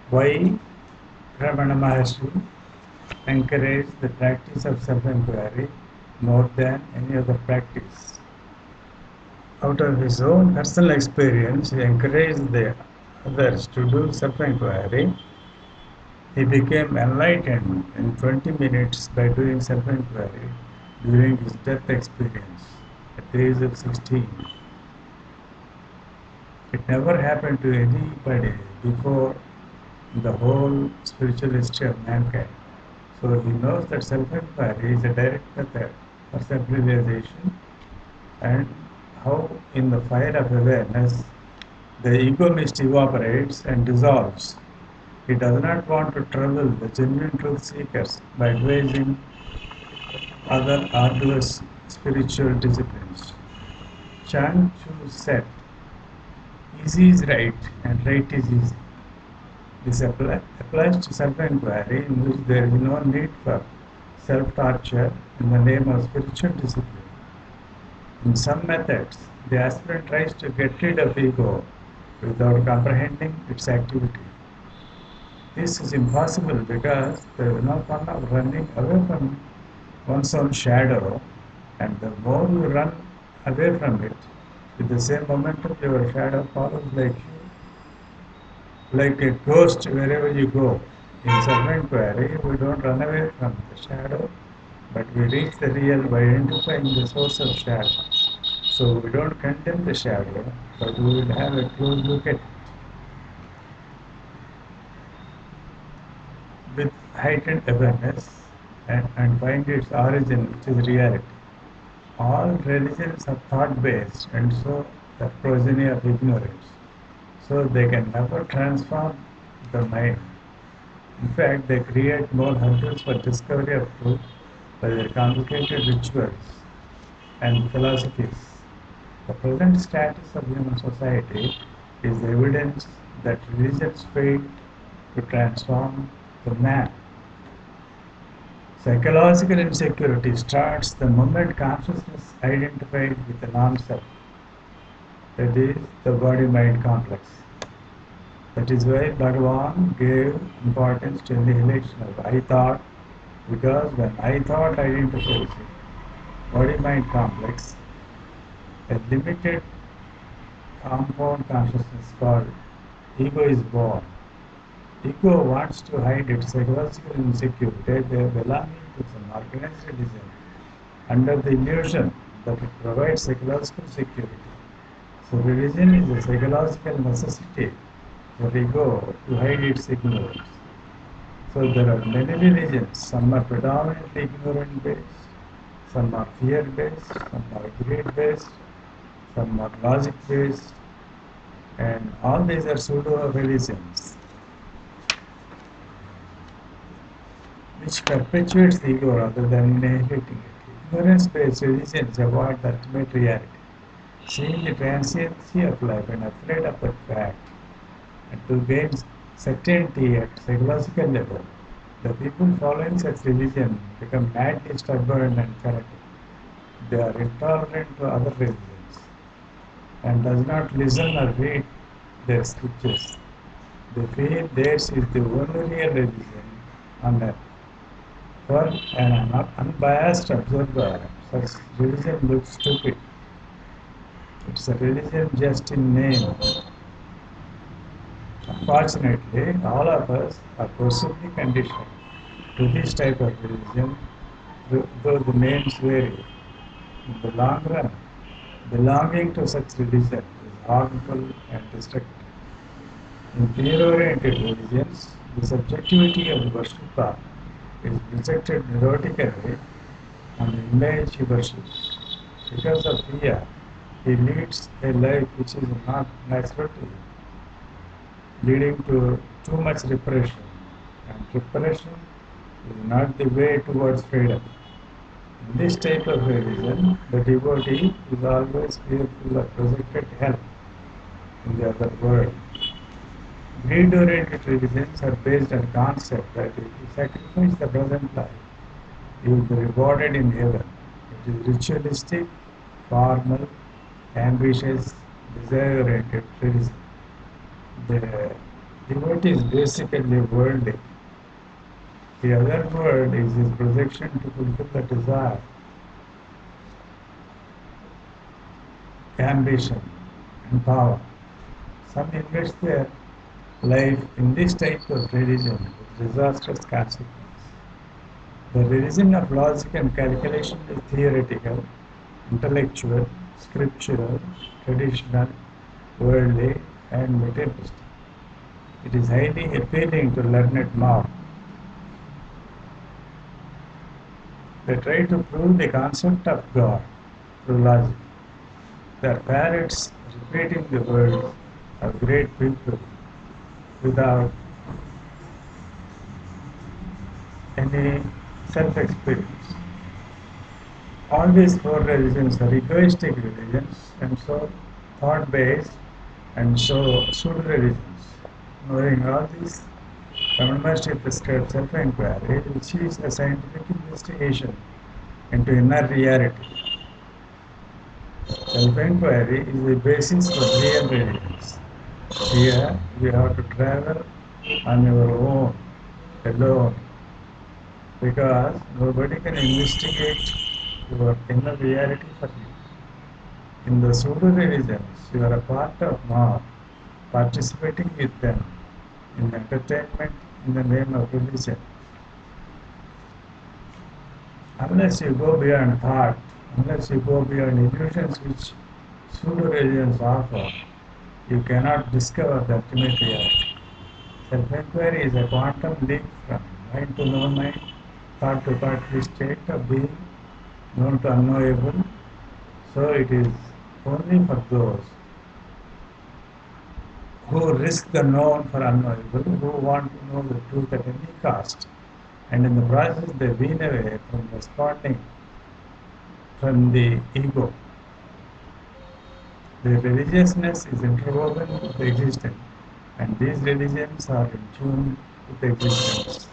Why Ramana Maharshi encouraged the practice of self-inquiry more than any other practice. Out of his own personal experience, he encouraged the others to do self-inquiry. He became enlightened in 20 minutes by doing self-inquiry during his death experience at the age of 16. It never happened to anybody before in the whole spiritual history of mankind. So he knows that self-inquiry is a direct method for self-realization, and how in the fire of awareness the ego mist evaporates and dissolves. He does not want to trouble the genuine truth seekers by advising other arduous spiritual disciplines. Chan Chu said, easy is right and right is easy. This applies to self-inquiry, in which there is no need for self-torture in the name of spiritual discipline. In some methods, the aspirant tries to get rid of ego without comprehending its activity. This is impossible because there is no fun of running away from one's own shadow, and the more you run away from it, with the same momentum your shadow follows like a ghost wherever you go. In self-inquiry, we don't run away from the shadow, but we reach the real by identifying the source of shadow. So we don't condemn the shadow, but we will have a close look at it with heightened awareness and find its origin, which is reality. All religions are thought-based, and so the progeny of ignorance. So they can never transform the mind. In fact, they create more hurdles for discovery of truth by their complicated rituals and philosophies. The present status of human society is evidence that religions fail to transform the man. Psychological insecurity starts the moment consciousness identified with the non-self, that is, the body-mind complex. That is why Bhagawan gave importance to annihilation of I thought, because when I thought identifies with body-mind complex, a limited compound consciousness called ego is born. Ego wants to hide its psychological insecurity by belonging to some organized religion under the illusion that it provides psychological security. So religion is a psychological necessity for ego to hide its ignorance. So there are many religions. Some are predominantly ignorant based, some are fear based, some are greed based, some are logic based, and all these are pseudo religions which perpetuates the ego rather than annihilating it. Ignorance based religions avoid the ultimate reality, seeing the transiency of life and afraid of that fact, and to gain certainty at psychological level. The people following such religion become madly stubborn and fanatic. They are intolerant to other religions and does not listen or read their scriptures. They feel theirs is the only real religion on earth. For an unbiased observer, such religion looks stupid. It's a religion just in name. Unfortunately, all of us are possibly conditioned to this type of religion, though the names vary. In the long run, belonging to such religion is harmful and destructive. In peer-oriented religions, the subjectivity of the worshipper is projected neurotically on the image he worships. Because of fear, he leads a life which is not natural to him, leading to too much repression. And repression is not the way towards freedom. In this type of religion, the devotee is always fearful of projected hell in the other world. Greed-oriented religions are based on the concept that if you sacrifice the present life, you will be rewarded in heaven. It is ritualistic, formal, ambitious, desire-oriented religion. The Devotee is basically worldly. The other world is his projection to fulfill the desire, ambition, and power. Some invest their life in this type of religion with disastrous consequences. The religion of logic and calculation is theoretical, intellectual, scriptural, traditional, worldly, and materialistic. It is highly appealing to learned mob. They try to prove the concept of God through logic. They are parrots repeating the words of great people without any self-experience. All these four religions are egoistic religions and so thought-based and so pseudo-religions. Knowing all these, Ramana Maharshi prescribed self-inquiry, which is a scientific investigation into inner reality. Self-inquiry is the basis for real religions. Here, you have to travel on your own, alone, because nobody can investigate your inner reality for you. In the pseudo religions, you are a part of mob, participating with them in entertainment in the name of religion. Unless you go beyond thought, unless you go beyond illusions which pseudo religions offer, you cannot discover the ultimate reality. Self-inquiry is a quantum leap from mind to non-mind, thought to thought-free state of being, known to unknowable. So it is only for those who risk the known for unknowable, who want to know the truth at any cost, and in the process they wean away from responding from the ego. The religiousness is interwoven with existence, and these religions are in tune with existence.